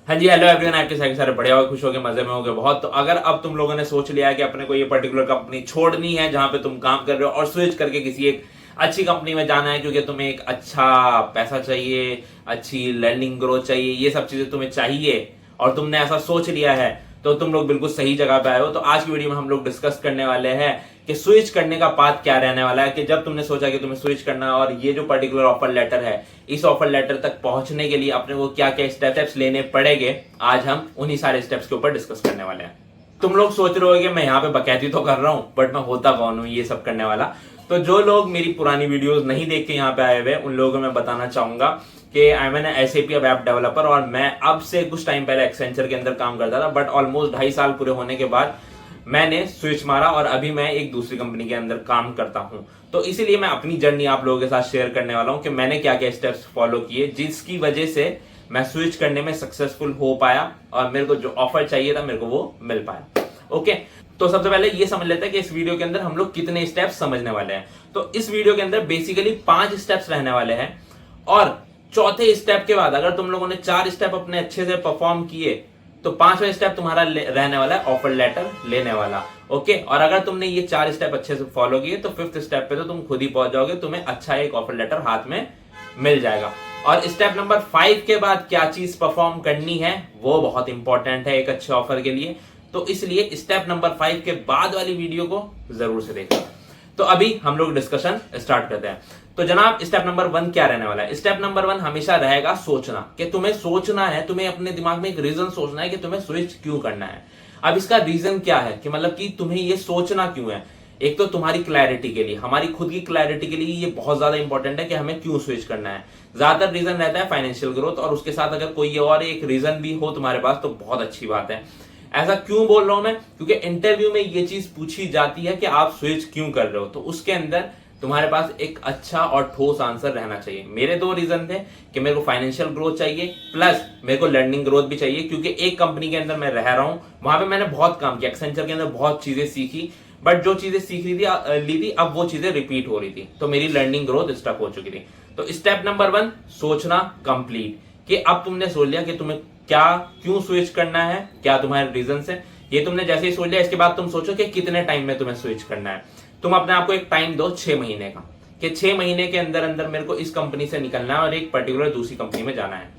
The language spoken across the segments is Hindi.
हाँ जी, हेलो एवरीवन, आपके सारे बढ़िया हो, खुश हो गए, मजे में हो गए बहुत। तो अगर अब तुम लोगों ने सोच लिया है कि अपने को ये पर्टिकुलर कंपनी छोड़नी है जहां पे तुम काम कर रहे हो और स्विच करके किसी एक अच्छी कंपनी में जाना है क्योंकि तुम्हें एक अच्छा पैसा चाहिए, अच्छी लर्निंग ग्रोथ चाहिए, ये सब चीजें तुम्हें चाहिए और तुमने ऐसा सोच लिया है, तो तुम लोग बिल्कुल सही जगह पे आए हो। तो आज की वीडियो में हम लोग डिस्कस करने वाले हैं कि स्विच करने का पाथ क्या रहने वाला है, कि जब तुमने सोचा कि तुम्हें स्विच करना है और ये जो पर्टिकुलर ऑफर लेटर है, इस ऑफर लेटर तक पहुंचने के लिए अपने को क्या क्या स्टेप्स लेने पड़ेंगे, आज हम उन्हीं सारे स्टेप्स के ऊपर डिस्कस करने वाले हैं। तुम लोग सोच रहे हो कि मैं यहाँ पे बकैती तो कर रहा हूं, बट मैं होता कौन हूं ये सब करने वाला। तो जो लोग मेरी पुरानी वीडियोस नहीं देख के यहाँ पे आए हुए, उन लोगों को मैं बताना चाहूंगा कि I am an SAP web developer और मैं अब से कुछ टाइम पहले एक्सेंचर के अंदर काम करता था, बट ऑलमोस्ट 2.5 साल पूरे होने के बाद मैंने स्विच मारा और अभी मैं एक दूसरी कंपनी के अंदर काम करता हूं। तो इसीलिए मैं अपनी जर्नी आप लोगों के साथ शेयर करने वाला हूं कि मैंने क्या क्या स्टेप्स फॉलो किए जिसकी वजह से मैं स्विच करने में सक्सेसफुल हो पाया और मेरे को जो ऑफर चाहिए था मेरे को वो मिल पाया। ओके, तो सबसे पहले ये समझ लेते हैं कि इस वीडियो के अंदर हम लोग कितने स्टेप्स समझने वाले हैं। तो इस वीडियो के अंदर बेसिकली 5 स्टेप्स रहने वाले हैं और चौथे स्टेप के बाद अगर तुम लोगों ने 4 स्टेप अपने अच्छे से परफॉर्म किए तो 5वां स्टेप तुम्हारा रहने वाला है ऑफर लेटर लेने वाला। ओके, और अगर तुमने ये 4 स्टेप अच्छे से फॉलो किए तो 5th स्टेप पे तो तुम खुद ही पहुंच जाओगे, तुम्हें अच्छा एक ऑफर लेटर हाथ में मिल जाएगा। और स्टेप नंबर 5 के बाद क्या चीज परफॉर्म करनी है वो बहुत इंपॉर्टेंट है एक अच्छे ऑफर के लिए, तो इसलिए स्टेप नंबर 5 के बाद वाली वीडियो को जरूर से देखना। तो अभी हम लोग डिस्कशन स्टार्ट करते हैं। तो जनाब, स्टेप नंबर 1 क्या रहने वाला है? स्टेप नंबर 1 हमेशा रहेगा सोचना, कि तुम्हें सोचना है, तुम्हें अपने दिमाग में एक रीजन सोचना है कि तुम्हें स्विच क्यों करना है। अब इसका रीजन क्या है कि मतलब कि तुम्हें ये सोचना क्यों है? एक तो तुम्हारी क्लैरिटी के लिए, हमारी खुद की क्लैरिटी के लिए ये बहुत ज्यादा इंपॉर्टेंट है कि हमें क्यों स्विच करना है। ज्यादातर रीजन रहता है फाइनेंशियल ग्रोथ, और उसके साथ अगर कोई और एक रीजन भी हो तुम्हारे पास तो बहुत अच्छी बात है। ऐसा क्यों बोल रहा हूं मैं? क्योंकि इंटरव्यू में ये चीज पूछी जाती है कि आप स्विच क्यों कर रहे हो, तो उसके अंदर तुम्हारे पास एक अच्छा और ठोस आंसर रहना चाहिए। मेरे 2 रीजन थे कि मेरे को फाइनेंशियल ग्रोथ चाहिए प्लस मेरे को लर्निंग ग्रोथ भी चाहिए, क्योंकि एक कंपनी के अंदर मैं रह रहा हूं, वहां पे मैंने बहुत काम किया, एक्सेंचर के अंदर बहुत चीजें सीखी, बट जो चीजें सीख रही थी ली थी अब वो चीजें रिपीट हो रही थी, तो मेरी लर्निंग ग्रोथ स्टक हो चुकी थी। तो स्टेप नंबर 1 सोचना कंप्लीट, कि अब तुमने सोच लिया कि तुम्हें क्या क्यों स्विच करना है, क्या तुम्हारे रीजन है। ये तुमने जैसे ही सोच लिया, इसके बाद तुम सोचो कि कितने टाइम में तुम्हें स्विच करना है। तुम अपने आप को एक टाइम दो 6 महीने का, कि 6 महीने के अंदर अंदर मेरे को इस कंपनी से निकलना है और एक पर्टिकुलर दूसरी कंपनी में जाना है।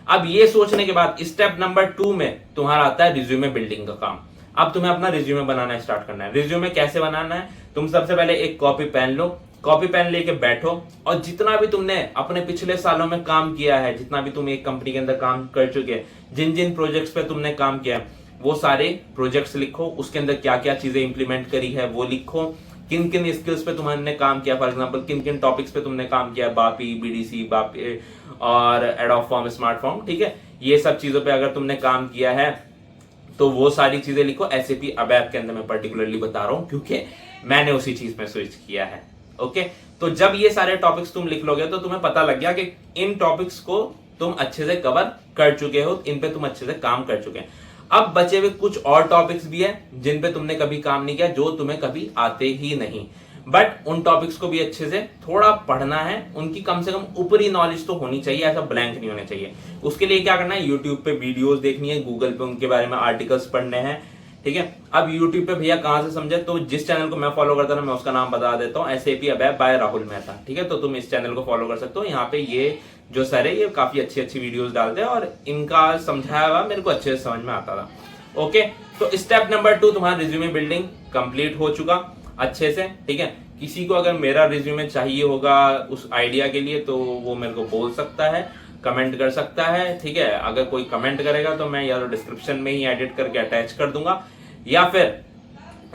अब ये सोचने के बाद स्टेप नंबर 2 में तुम्हारा आता है रिज्यूमे बिल्डिंग का काम। अब तुम्हें अपना रिज्यूमे बनाना स्टार्ट करना है। रिज्यूमे कैसे बनाना है? तुम सबसे पहले एक कॉपी पेन लो, कॉपी पेन लेके बैठो और जितना भी तुमने अपने पिछले सालों में काम किया है, जितना भी तुम एक कंपनी के अंदर काम कर चुके हैं, जिन जिन प्रोजेक्ट्स पे तुमने काम किया है वो सारे प्रोजेक्ट्स लिखो, उसके अंदर क्या क्या चीजें इंप्लीमेंट करी है वो लिखो, किन किन स्किल्स पे तुमने काम किया, फॉर एग्जांपल किन किन टॉपिक्स पे तुमने काम किया, बापी, बीडीसी, बापी और एडोब फॉर्म, स्मार्ट फॉर्म, ठीक है, ये सब चीजों पे अगर तुमने काम किया है तो वो सारी चीजें लिखो। एसएपी अबैप के अंदर मैं पर्टिकुलरली बता रहा हूं क्योंकि मैंने उसी चीज में स्विच किया है। ओके, तो जब ये सारे टॉपिक्स तुम लिख लोगे तो तुम्हें पता लग गया कि इन टॉपिक्स को तुम अच्छे से कवर कर चुके हो, इन पे तुम अच्छे से काम कर चुके हैं। अब बचे हुए कुछ और टॉपिक्स भी है जिन पे तुमने कभी काम नहीं किया, जो तुम्हें कभी आते ही नहीं, बट उन टॉपिक्स को भी अच्छे से थोड़ा पढ़ना है, उनकी कम से कम ऊपरी नॉलेज तो होनी चाहिए, ऐसा ब्लैंक नहीं होना चाहिए। उसके लिए क्या करना है? यूट्यूब पे वीडियोस देखनी है, गूगल पे उनके बारे में आर्टिकल्स पढ़ने हैं, ठीक है। अब यूट्यूब पे भैया कहां से समझे, तो जिस चैनल को मैं फॉलो करता हूं मैं उसका नाम बता देता हूं, SAP ABAP by Rahul Mehta, ठीक है। तो तुम इस चैनल को फॉलो कर सकते हो। यहाँ पे ये जो सर है ये काफी अच्छी अच्छी वीडियोस डालते हैं और इनका समझाया हुआ मेरे को अच्छे से समझ में आता था। ओके, तो स्टेप नंबर 2 तुम्हारा रिज्यूमे बिल्डिंग कंप्लीट हो चुका अच्छे से, ठीक है। किसी को अगर मेरा रिज्यूमे चाहिए होगा उस आइडिया के लिए तो वो मेरे को बोल सकता है, कमेंट कर सकता है, ठीक है। अगर कोई कमेंट करेगा तो मैं या तो डिस्क्रिप्शन में ही एडिट करके अटैच कर दूंगा या फिर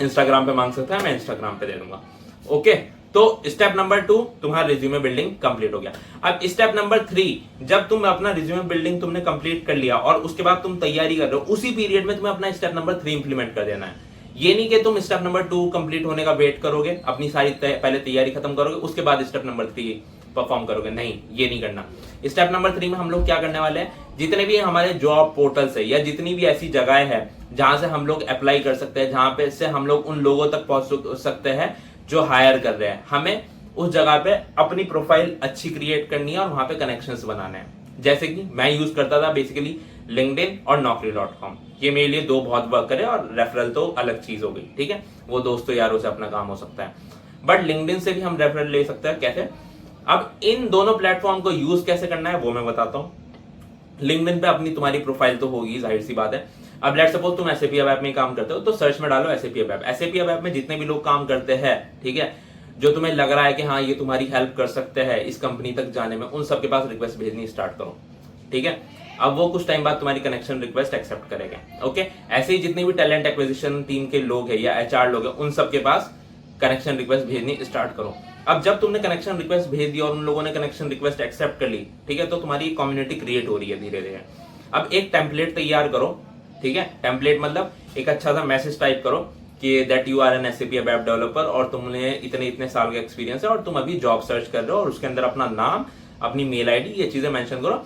इंस्टाग्राम पे मांग सकता है, मैं इंस्टाग्राम पे दे दूंगा। ओके, तो स्टेप नंबर 2 तुम्हारा रिज्यूमे बिल्डिंग कंप्लीट हो गया। अब स्टेप नंबर 3, जब तुम अपना रिज्यूमे बिल्डिंग तुमने कंप्लीट कर लिया और उसके बाद तुम तैयारी कर रहे हो, उसी पीरियड में तुम्हें अपना स्टेप नंबर 3 इंप्लीमेंट कर देना है। ये नहीं कि तुम स्टेप नंबर 2 कंप्लीट होने का वेट करोगे, अपनी सारी पहले तैयारी खत्म करोगे उसके बाद स्टेप नंबर 3 परफॉर्म करोगे, नहीं, ये नहीं करना। स्टेप नंबर 3 में हम लोग क्या करने वाले हैं, जितने भी हमारे जॉब पोर्टल्स है या जितनी भी ऐसी जगह है जहां से हम लोग अप्लाई कर सकते हैं, जहां पे से हम लोग उन लोगों तक पहुंच सकते हैं जो हायर कर रहे हैं, हमें उस जगह पे अपनी प्रोफाइल अच्छी क्रिएट करनी है और वहां पे कनेक्शंस बनाने हैं। जैसे कि मैं यूज करता था बेसिकली लिंक्डइन और naukri.com, ये मेरे लिए दो बहुत वर्क करे, और रेफरल तो अलग चीज हो गई, ठीक है, वो दोस्तों यारों से अपना काम हो सकता है। बट लिंक्डइन से भी हम रेफरल ले सकते हैं। कैसे? अब इन दोनों प्लेटफॉर्म को यूज कैसे करना है वो मैं बताता हूँ। लिंक्डइन पे अपनी तुम्हारी प्रोफाइल तो होगी, जाहिर सी बात है। अब लेट्स सपोज तुम SAP ऐप में काम करते हो, तो सर्च में डालो SAP ऐप। SAP ऐप में जितने भी लोग काम करते हैं, ठीक है, जो तुम्हें लग रहा है कि हाँ ये तुम्हारी हेल्प कर सकते हैं इस कंपनी तक जाने में, उन सबके पास रिक्वेस्ट भेजनी स्टार्ट करो, ठीक है। अब वो कुछ टाइम बाद तुम्हारी कनेक्शन रिक्वेस्ट एक्सेप्ट करेगा, ओके। ऐसे ही जितने भी टैलेंट एक्विजिशन टीम के लोग हैं या HR लोग हैं, उन सबके पास कनेक्शन रिक्वेस्ट भेजनी स्टार्ट करो। अब जब तुमने कनेक्शन रिक्वेस्ट भेज दी और उन लोगों ने कनेक्शन रिक्वेस्ट एक्सेप्ट कर ली, ठीक है, तो तुम्हारी कम्युनिटी क्रिएट हो रही है धीरे धीरे। अब एक टेम्पलेट तैयार करो, ठीक है। टेम्पलेट मतलब एक अच्छा सा मैसेज टाइप करो कि that you are an SAP web developer, और तुमने इतने इतने साल का एक्सपीरियंस है और तुम अभी जॉब सर्च कर रहे हो, और उसके अंदर अपना नाम, अपनी मेल ID, ये चीजें मेंशन करो,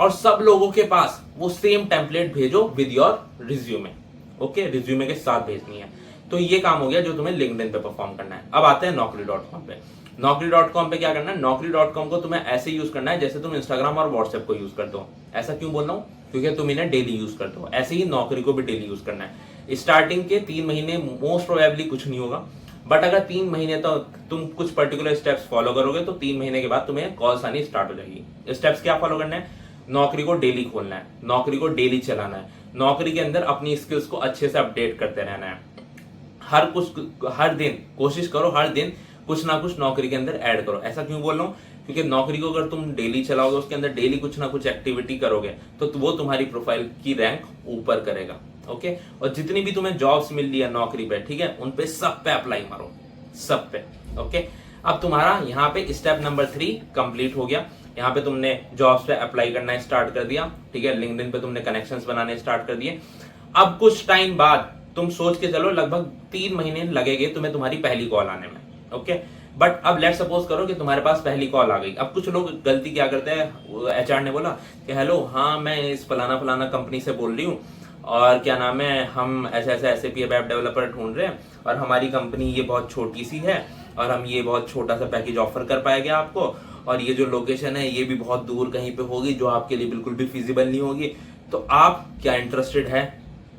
और सब लोगों के पास वो सेम टेम्पलेट भेजो with your resume, okay, resume के साथ भेजनी है। तो ये काम हो गया जो तुम्हें लिंक्डइन पे परफॉर्म करना है। अब आते हैं naukri.com पे। naukri.com पे क्या करना है? naukri.com को तुम्हें ऐसे यूज करना है जैसे तुम इंस्टाग्राम और व्हाट्सएप को यूज करते हो। ऐसा क्यों बोल रहा हूँ? क्योंकि तुम इन्हें डेली यूज करते हो। ऐसे ही नौकरी को भी डेली यूज करना है। स्टार्टिंग के 3 महीने मोस्ट प्रोबेबली कुछ नहीं होगा, बट अगर 3 महीने तो तुम कुछ पर्टिकुलर स्टेप्स फॉलो करोगे तो 3 महीने के बाद तुम्हें कॉल्स आनी स्टार्ट हो जाएगी। स्टेप्स क्या फॉलो करना है? नौकरी को डेली खोलना है, नौकरी को डेली चलाना है, नौकरी के अंदर अपनी स्किल्स को अच्छे से अपडेट करते रहना है। हर दिन कोशिश करो, हर दिन कुछ ना कुछ नौकरी के अंदर ऐड करो। ऐसा क्यों बोल रहा हूँ? क्योंकि नौकरी को अगर तुम डेली चलाओगे, उसके अंदर डेली कुछ ना कुछ एक्टिविटी करोगे, तो वो तुम्हारी प्रोफाइल की रैंक ऊपर करेगा, ओके। और जितनी भी तुम्हें जॉब्स मिल रही है नौकरी पे, ठीक है, उन पे सब पे अप्लाई मारो, सब पे, ओके। अब तुम्हारा यहाँ पे स्टेप नंबर 3 कंप्लीट हो गया। यहाँ पे तुमने जॉब्स पे अप्लाई करना स्टार्ट कर दिया, ठीक है, लिंक्डइन पे तुमने कनेक्शंस बनाने स्टार्ट कर दिए। अब कुछ टाइम बाद तुम सोच के चलो लगभग 3 महीने लगेंगे तुम्हें तुम्हारी पहली कॉल आने में, ओके। बट अब लेट सपोज करो कि तुम्हारे पास पहली कॉल आ गई। अब कुछ लोग गलती क्या करते हैं, HR ने बोला कि हेलो, हाँ मैं इस फलाना फलाना कंपनी से बोल रही हूँ, और क्या नाम है, हम ऐसे ऐसे SAP वेब डेवलपर ढूंढ रहे हैं, और हमारी कंपनी ये बहुत छोटी सी है, और हम ये बहुत छोटा सा पैकेज ऑफर कर पाएंगे आपको, और ये जो लोकेशन है ये भी बहुत दूर कहीं पे होगी जो आपके लिए बिल्कुल भी फिजिबल नहीं होगी, तो आप क्या इंटरेस्टेड है?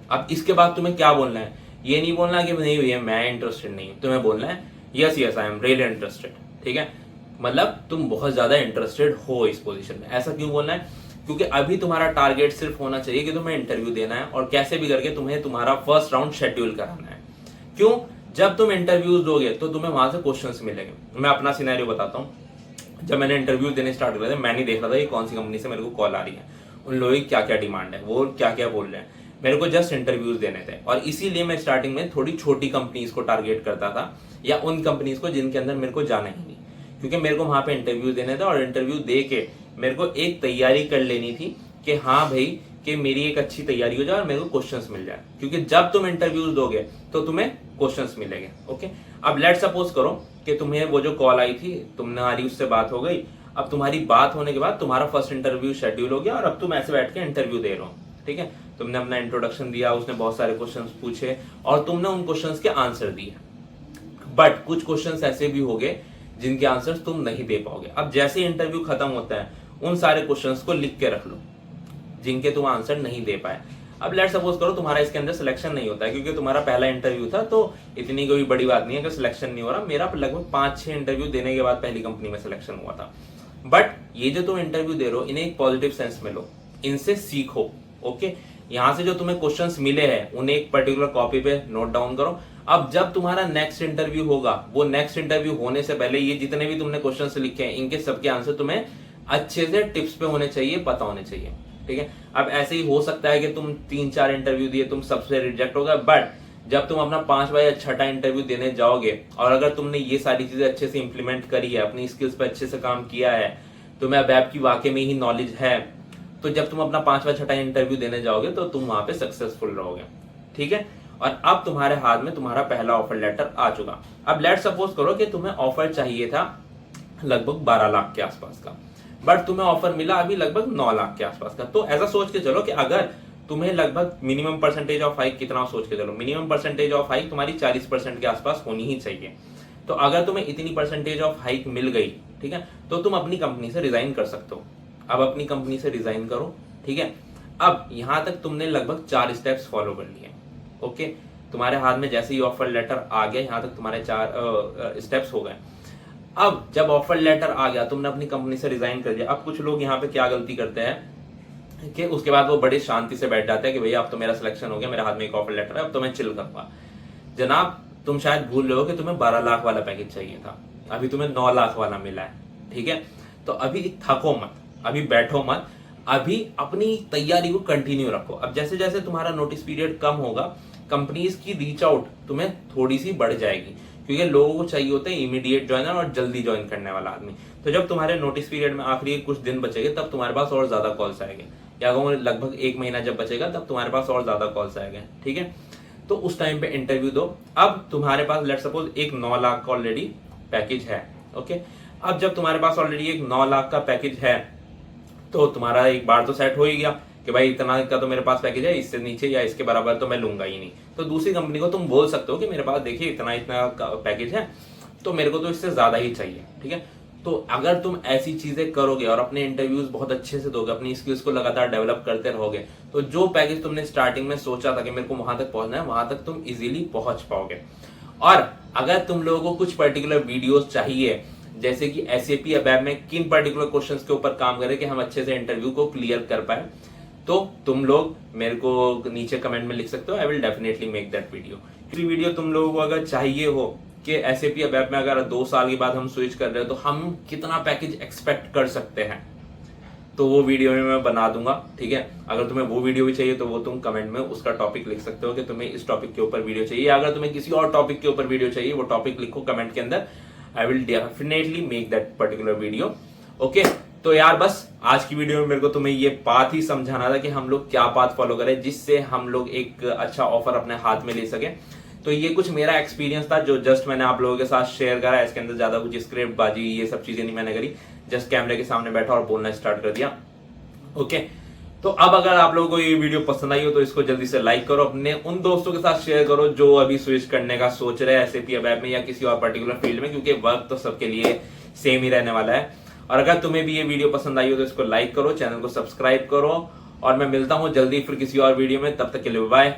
अब इसके बाद तुम्हें क्या बोलना है? ये नहीं बोलना कि नहीं भैया मैं इंटरेस्टेड नहीं हूं, तुम्हें बोलना है yes yes I am really interested, ठीक है। मतलब तुम बहुत ज्यादा इंटरेस्टेड हो इस पोजीशन में। ऐसा क्यों बोलना है? क्योंकि अभी तुम्हारा टारगेट सिर्फ होना चाहिए कि तुम्हें इंटरव्यू देना है, और कैसे भी करके तुम्हें तुम्हारा फर्स्ट राउंड शेड्यूल कराना है। क्यों? जब तुम इंटरव्यूज दोगे तो तुम्हें वहां से क्वेश्चंस मिलेंगे। मैं अपना सिनेरियो बताता हूँ। जब मैंने इंटरव्यू देने स्टार्ट किया था, मैं नहीं देख रहा था ये कौन सी कंपनी से मेरे को कॉल आ रही है, उन लोगों की क्या क्या डिमांड है, वो क्या क्या बोल रहे हैं। मेरे को जस्ट इंटरव्यूज देने थे, और इसीलिए मैं स्टार्टिंग में थोड़ी छोटी कंपनीज को टारगेट करता था, या उन कंपनीज को जिनके अंदर मेरे को जाना ही नहीं, क्योंकि मेरे को वहां पे इंटरव्यू देने थे, और इंटरव्यू दे के मेरे को एक तैयारी कर लेनी थी कि हाँ भाई कि मेरी एक अच्छी तैयारी हो जाए और मेरे को क्वेश्चंस मिल जाए, क्योंकि जब तुम इंटरव्यूज दोगे तो तुम्हें क्वेश्चंस मिलेंगे, ओके। अब लेट सपोज करो कि तुम्हें वो जो कॉल आई थी, तुम्हारी उससे बात हो गई। अब तुम्हारी बात होने के बाद तुम्हारा फर्स्ट इंटरव्यू शेड्यूल हो गया, और अब तुम ऐसे बैठ के इंटरव्यू दे रहे हो, ठीक है। तुमने अपना इंट्रोडक्शन दिया, उसने बहुत सारे क्वेश्चंस पूछे, और तुमने उन क्वेश्चंस के आंसर दिए। बट कुछ क्वेश्चंस ऐसे भी होंगे जिनके आंसर्स तुम नहीं दे पाओगे। अब जैसे इंटरव्यू खत्म होता है, उन सारे क्वेश्चंस को लिख के रख लो जिनके तुम आंसर नहीं दे पाए। अब लेट सपोज करो तुम्हारा इसके अंदर सिलेक्शन नहीं होता है, क्योंकि तुम्हारा पहला इंटरव्यू था, तो इतनी कोई बड़ी बात नहीं है कि सिलेक्शन नहीं हो रहा। मेरा लगभग 5-6 इंटरव्यू देने के बाद पहली कंपनी में सिलेक्शन हुआ था। बट ये जो तुम इंटरव्यू दे रहे हो, इन्हें एक पॉजिटिव सेंस में लो, इनसे सीखो, ओके। यहाँ से जो तुम्हें क्वेश्चंस मिले हैं उन्हें एक पर्टिकुलर कॉपी पे नोट डाउन करो। अब जब तुम्हारा नेक्स्ट इंटरव्यू होगा, वो नेक्स्ट इंटरव्यू होने से पहले ये जितने भी तुमने क्वेश्चंस लिखे हैं, इनके सबके आंसर तुम्हें अच्छे से टिप्स पे होने चाहिए, पता होने चाहिए, ठीक है। अब ऐसे ही हो सकता है कि तुम 3-4 इंटरव्यू दिए, तुम सबसे रिजेक्ट हो गए, बट जब तुम अपना 5वां या 6ठा इंटरव्यू देने जाओगे, और अगर तुमने ये सारी चीजें अच्छे से इंप्लीमेंट करी है, अपनी स्किल्स पे अच्छे से काम किया है, तुम्हें वेब की वाकई में ही नॉलेज है, तो जब तुम अपना 5वां-6ठा इंटरव्यू देने जाओगे तो तुम वहां पे सक्सेसफुल रहोगे, ठीक है। और अब तुम्हारे हाथ में तुम्हारा पहला ऑफर लेटर आ चुका। अब लेट सपोज करो कि तुम्हें ऑफर चाहिए था लगभग 12 लाख के आसपास का, बट तुम्हें ऑफर मिला अभी लगभग 9 लाख के आसपास का। तो ऐसा सोच के चलो कि अगर तुम्हें लगभग मिनिमम परसेंटेज ऑफ हाइक कितना, सोच के चलो मिनिमम परसेंटेज ऑफ हाइक तुम्हारी 40% के आसपास होनी ही चाहिए। तो अगर तुम्हें इतनी परसेंटेज ऑफ हाइक मिल गई, ठीक है, तो तुम अपनी कंपनी से रिजाइन कर सकते हो। अब अपनी कंपनी से रिजाइन करो, ठीक है। अब यहां तक तुमने लगभग 4 स्टेप्स फॉलो कर लिए। ओके, तुम्हारे हाथ में जैसे ही ऑफर लेटर आ गया, यहां तक तुम्हारे 4 स्टेप्स हो गए। अब जब ऑफर लेटर आ गया, तुमने अपनी कंपनी से रिजाइन कर दिया। अब कुछ लोग यहाँ पे क्या गलती करते हैं कि उसके बाद वो बड़ी शांति से बैठ जाते हैं कि भैया अब तो मेरा सिलेक्शन हो गया, मेरे हाथ में एक ऑफर लेटर है, अब तो मैं चिल करूंगा। जनाब, तुम शायद भूल रहे हो कि तुम्हें 12 लाख वाला पैकेज चाहिए था, अभी तुम्हें 9 लाख वाला मिला है। ठीक है, तो अभी थको मत, अभी बैठो मत, अभी अपनी तैयारी को कंटिन्यू रखो। अब जैसे जैसे तुम्हारा नोटिस पीरियड कम होगा, कंपनीज की रीच आउट तुम्हें थोड़ी सी बढ़ जाएगी, क्योंकि लोगों को चाहिए होता है इमीडिएट ज्वाइनर और जल्दी ज्वाइन करने वाला आदमी। तो जब तुम्हारे नोटिस पीरियड में आखिरी कुछ दिन बचेंगे, तब तुम्हारे पास और ज्यादा कॉल्स आएंगे, या कहूँ लगभग 1 महीना जब बचेगा, तब तुम्हारे पास और ज्यादा कॉल्स आएंगे। ठीक है, तो उस टाइम पे इंटरव्यू दो। अब तुम्हारे पास लेट्स सपोज एक 9 लाख का ऑलरेडी पैकेज है। ओके, अब जब तुम्हारे पास ऑलरेडी एक 9 लाख का पैकेज है, तो तुम्हारा एक बार तो सेट हो ही गया कि भाई इतना का तो मेरे पास पैकेज है, इससे नीचे या इसके बराबर तो मैं लूंगा ही नहीं। तो दूसरी कंपनी को तुम बोल सकते हो कि मेरे पास देखिए इतना इतना पैकेज है, तो मेरे को तो इससे ज्यादा ही चाहिए। ठीक है, तो अगर तुम ऐसी चीजें करोगे और अपने इंटरव्यूज बहुत अच्छे से दोगे, अपनी स्किल्स को लगातार डेवलप करते रहोगे, तो जो पैकेज तुमने स्टार्टिंग में सोचा था कि मेरे को वहां तक पहुंचना है, वहां तक तुम इजीली पहुंच पाओगे। और अगर तुम लोगों को कुछ पर्टिकुलर वीडियोस चाहिए, जैसे कि SAP ABAP में किन पर्टिकुलर क्वेश्चंस के ऊपर काम करें कि हम अच्छे से इंटरव्यू को क्लियर कर पाए, तो तुम लोग मेरे को नीचे कमेंट में लिख सकते हो। I will definitely make that video. तुम लोगों को अगर चाहिए हो कि SAP ABAP में अगर 2 साल के बाद हम स्विच कर रहे हो तो हम कितना पैकेज एक्सपेक्ट कर सकते हैं, तो वो वीडियो में मैं बना दूंगा। ठीक है, अगर तुम्हें वो वीडियो भी चाहिए तो वो तुम कमेंट में उसका टॉपिक लिख सकते हो कि तुम्हें इस टॉपिक के ऊपर वीडियो चाहिए, अगर तुम्हें किसी और टॉपिक के ऊपर वीडियो चाहिए, वो टॉपिक लिखो कमेंट के अंदर। I will definitely make that particular video. Okay, तो यार बस आज की वीडियो में मेरे को तुम्हें ये बात ही समझाना था कि हम लोग क्या पाथ फॉलो करें जिससे हम लोग एक अच्छा ऑफर अपने हाथ में ले सके। तो ये कुछ मेरा एक्सपीरियंस था जो जस्ट मैंने आप लोगों के साथ शेयर करा। इसके अंदर ज्यादा कुछ स्क्रिप्ट बाजी ये सब चीजें नहीं मैंने करी, जस्ट कैमरे के सामने बैठा और बोलना स्टार्ट कर दिया। ओके, तो अब अगर आप लोगों को ये वीडियो पसंद आई हो तो इसको जल्दी से लाइक करो, अपने उन दोस्तों के साथ शेयर करो जो अभी स्विच करने का सोच रहे हैं SAP ABAP में या किसी और पर्टिकुलर फील्ड में, क्योंकि वर्क तो सबके लिए सेम ही रहने वाला है। और अगर तुम्हें भी ये वीडियो पसंद आई हो तो इसको लाइक करो, चैनल को सब्सक्राइब करो, और मैं मिलता हूं जल्दी फिर किसी और वीडियो में। तब तक के लिए बाय।